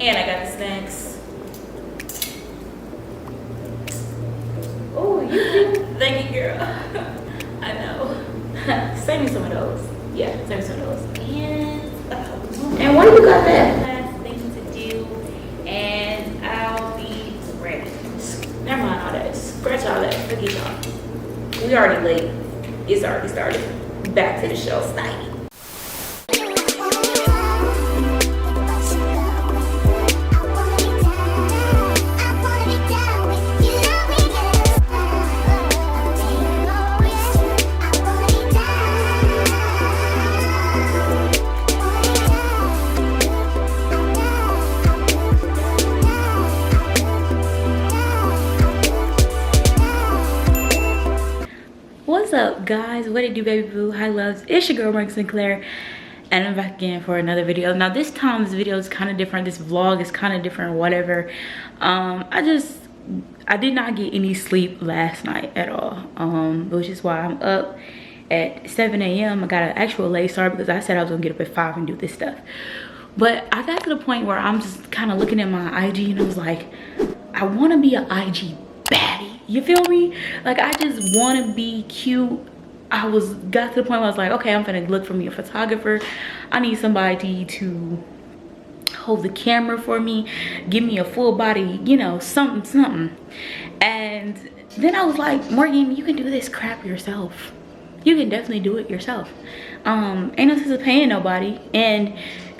And I got the snacks. Oh, you do? Thank you, girl. I know. Save me some of those. Yeah, save me some of those. And why you got that? Last thing to do, and I'll be ready. Never mind all that. Scratch all that. Forget y'all. We already late. It's already started. Back to the show. Snipey. What's up, guys? What it do, baby boo? Hi loves, it's your girl Morgan Sinclaire, and I'm back again for another video. Now this time this video is kind of different. This vlog is kind of different, whatever. I did not get any sleep last night at all, which is why I'm up at 7 a.m. I got an actual late start because I said I was gonna get up at 5 and do this stuff. But I got to the point where I'm just kind of looking at my IG and I was like, I want to be an IG baddie. You feel me? Like, I just want to be cute. Got to the point where I was like, okay, I'm gonna look for me a photographer. I need somebody to hold the camera for me, give me a full body, you know, something. And then I was like, Morgan, you can do this crap yourself. You can definitely do it yourself. Ain't no sense of paying nobody. And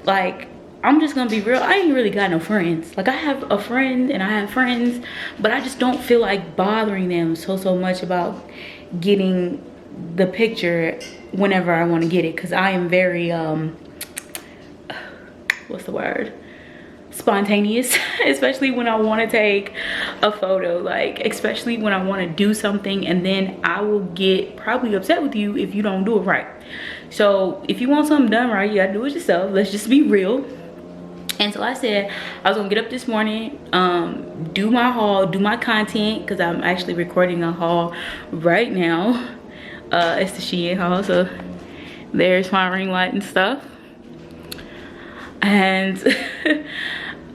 like, I'm just gonna be real, I ain't really got no friends. Like, I have a friend and I have friends, but I just don't feel like bothering them so much about getting the picture whenever I want to get it, because I am very what's the word, spontaneous. Especially when I want to take a photo, like especially when I want to do something, and then I will get probably upset with you if you don't do it right. So if you want something done right, you gotta do it yourself. Let's just be real. And so I said I was gonna get up this morning, do my haul, do my content, because I'm actually recording a haul right now. It's the Shein haul, so there's my ring light and stuff. And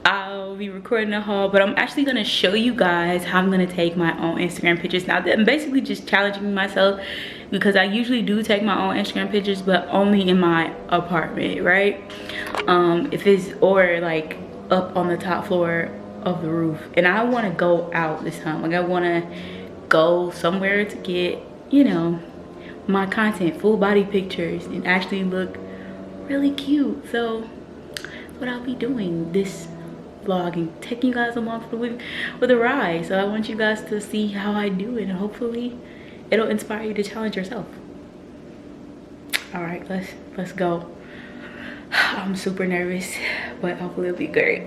I'll be recording a haul, but I'm actually gonna show you guys how I'm gonna take my own Instagram pictures. Now I'm basically just challenging myself, because I usually do take my own Instagram pictures, but only in my apartment, right? If it's, or like up on the top floor of the roof. And I want to go out this time. Like, I want to go somewhere to get, you know, my content, full body pictures, and actually look really cute. So that's what I'll be doing this vlog, and taking you guys along for the ride. So I want you guys to see how I do it, and hopefully it'll inspire you to challenge yourself. All right, let's go. I'm super nervous, but hopefully it'll be great.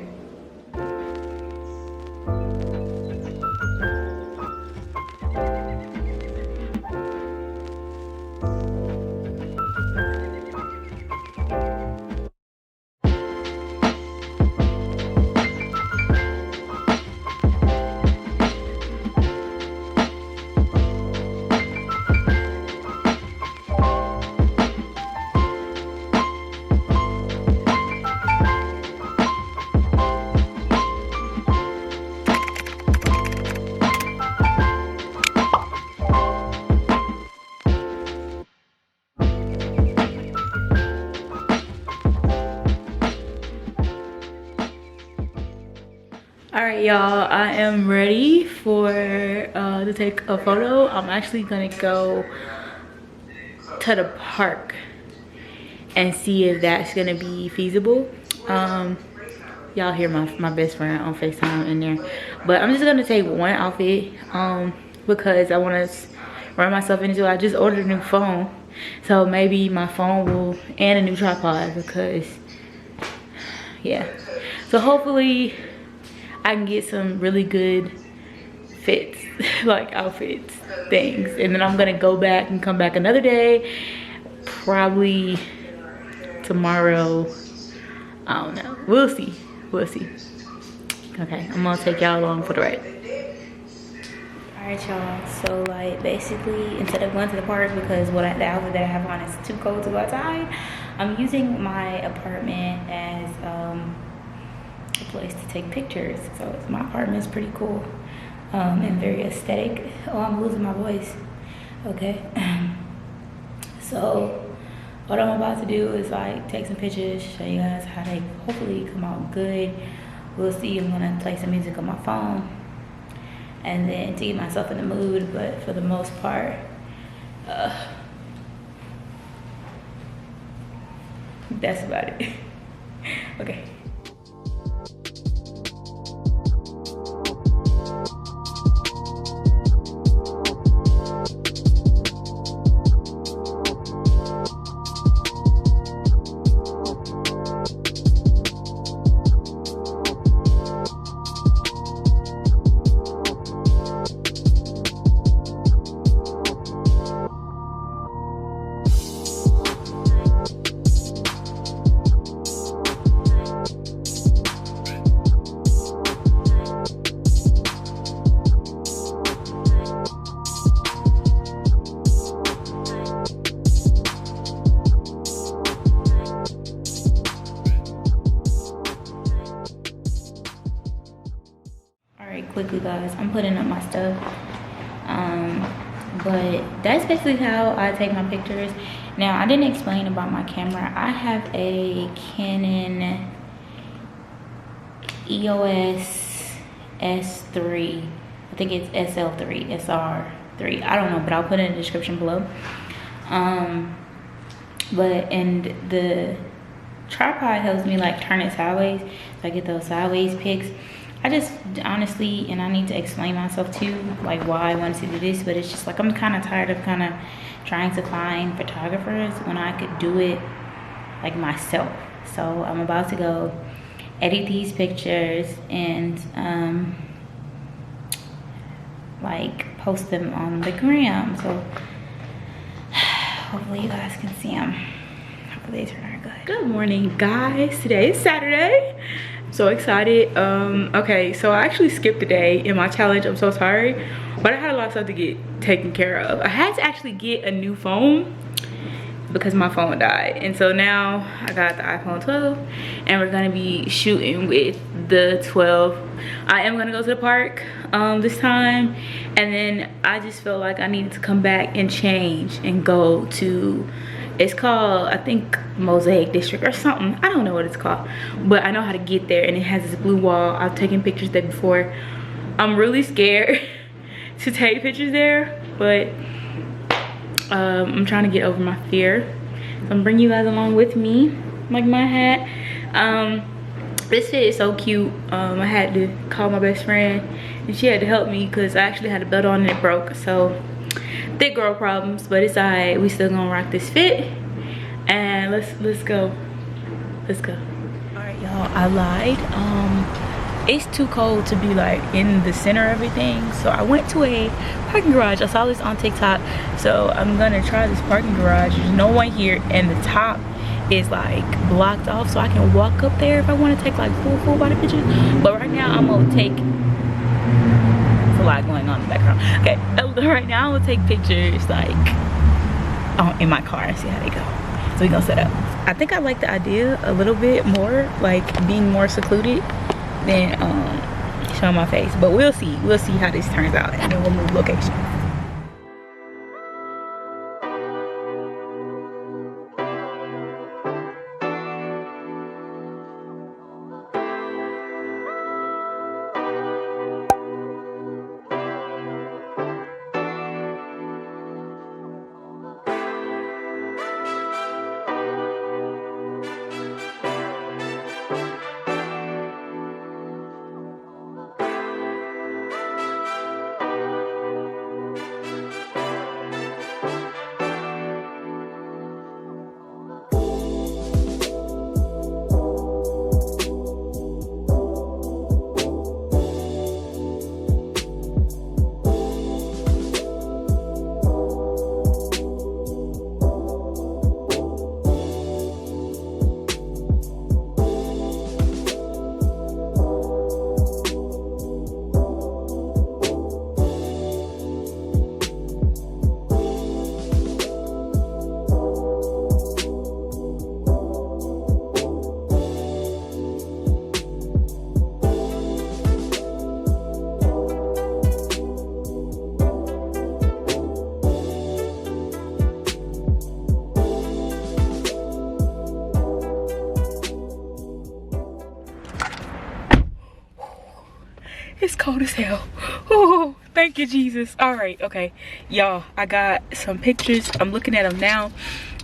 All right, y'all, I am ready for to take a photo. I'm actually gonna go to the park and see if that's gonna be feasible. Y'all hear my best friend on FaceTime in there, but I'm just gonna take one outfit because I want to run myself into it. I just ordered a new phone, so maybe my phone will, and a new tripod, because yeah. So hopefully I can get some really good fits, like outfits, things. And then I'm gonna go back and come back another day, probably tomorrow. I don't know, we'll see. Okay, I'm gonna take y'all along for the ride. All right, y'all, so like basically, instead of going to the park, because the outfit that I have on is too cold to go outside, I'm using my apartment as a place to take pictures. So my apartment is pretty cool and very aesthetic. Oh, I'm losing my voice. Okay. So what I'm about to do is like take some pictures, show you guys how they hopefully come out good. We'll see. I'm gonna play some music on my phone and then to get myself in the mood, but for the most part, that's about it. Okay. Quickly guys, I'm putting up my stuff, but that's basically how I take my pictures. Now I didn't explain about my camera. I have a Canon EOS S3, I think it's SL3, SR3, I don't know, but I'll put it in the description below. And the tripod helps me like turn it sideways, so I get those sideways pics. I just honestly, and I need to explain myself too, like why I wanted to do this, but it's just like I'm kind of tired of kind of trying to find photographers when I could do it like myself. So I'm about to go edit these pictures and like post them on the gram. So hopefully you guys can see them. Hopefully they turn out good. Good morning guys, today is Saturday. So excited. Okay, so I actually skipped a day in my challenge. I'm so sorry, but I had a lot of stuff to get taken care of. I had to actually get a new phone because my phone died, and so now I got the iPhone 12 and we're gonna be shooting with the 12. I am gonna go to the park this time, and then I just felt like I needed to come back and change and go to, it's called, I think, Mosaic District or something. I don't know what it's called, but I know how to get there, and it has this blue wall. I've taken pictures there before. I'm really scared to take pictures there, but I'm trying to get over my fear. So I'm bringing you guys along with me, like my hat. This fit is so cute. I had to call my best friend, and she had to help me because I actually had a belt on and it broke. So thick girl problems, but it's alright. We still gonna rock this fit, and let's go. Let's go. All right, y'all. I lied. It's too cold to be like in the center of everything, so I went to a parking garage. I saw this on TikTok, so I'm gonna try this parking garage. There's no one here, and the top is like blocked off, so I can walk up there if I want to take like full body pictures. But right now I'm gonna take, a lot going on in the background. Okay, right now I will take pictures like in my car and see how they go. So we gonna set up. I think I like the idea a little bit more, like being more secluded than showing my face. But we'll see how this turns out, and then we'll move location. It's cold as hell. Oh, thank you, Jesus. All right, okay. Y'all, I got some pictures. I'm looking at them now.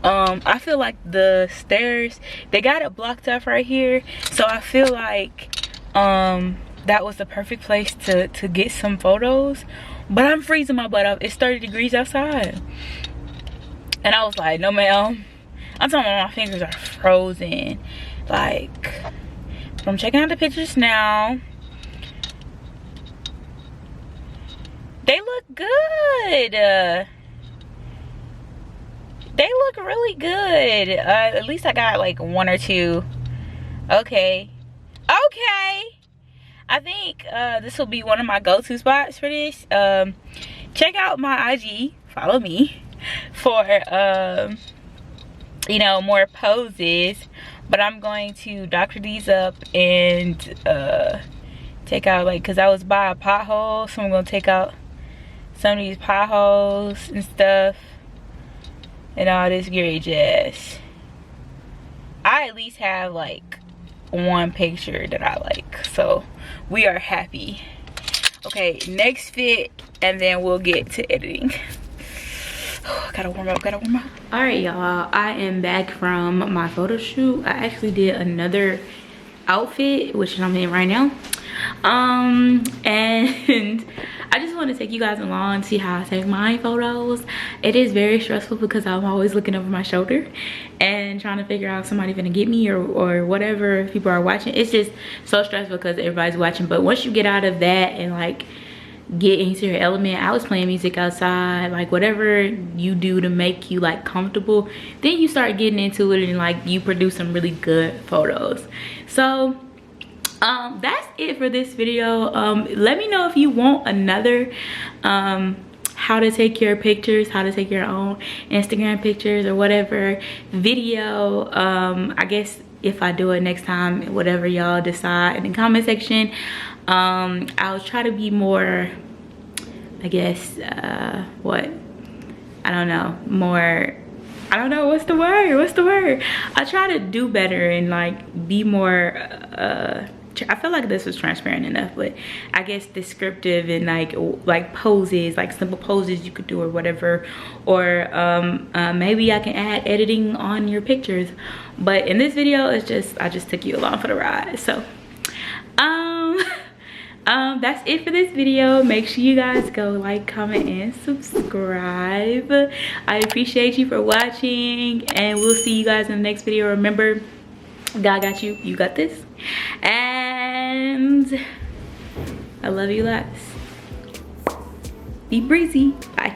I feel like the stairs, they got it blocked off right here. So I feel like that was the perfect place to get some photos. But I'm freezing my butt up. It's 30 degrees outside. And I was like, no, ma'am. I'm talking about my fingers are frozen. Like, I'm checking out the pictures now. They look good. They look really good. At least I got like one or two. Okay. Okay. I think this will be one of my go-to spots for this. Check out my IG. Follow me for you know, more poses. But I'm going to doctor these up and take out, like, because I was by a pothole, so I'm going to take out some of these potholes and stuff and all this great jazz. I at least have like one picture that I like, so we are happy. Okay, next fit, and then we'll get to editing. Gotta warm up, gotta warm up. All right, y'all, I am back from my photo shoot. I actually did another outfit, which I'm in right now. And I just want to take you guys along and see how I take my photos. It is very stressful because I'm always looking over my shoulder and trying to figure out if somebody's gonna get me or whatever, if people are watching. It's just so stressful because everybody's watching. But once you get out of that and like get into your element, I was playing music outside, like whatever you do to make you like comfortable, then you start getting into it and like you produce some really good photos. So that's it for this video. Let me know if you want another how to take your pictures, how to take your own Instagram pictures or whatever video. I guess if I do it next time, whatever y'all decide in the comment section. I'll try to be more, I guess, what, I don't know, more, I don't know, what's the word? I try to do better and like be more, I feel like this was transparent enough, but I guess descriptive and like poses, like simple poses you could do or whatever, or maybe I can add editing on your pictures. But in this video, it's just, I just took you along for the ride. So that's it for this video. Make sure you guys go like, comment, and subscribe. I appreciate you for watching, and we'll see you guys in the next video. Remember, God got you, you got this, and I love you lots. Be breezy. Bye.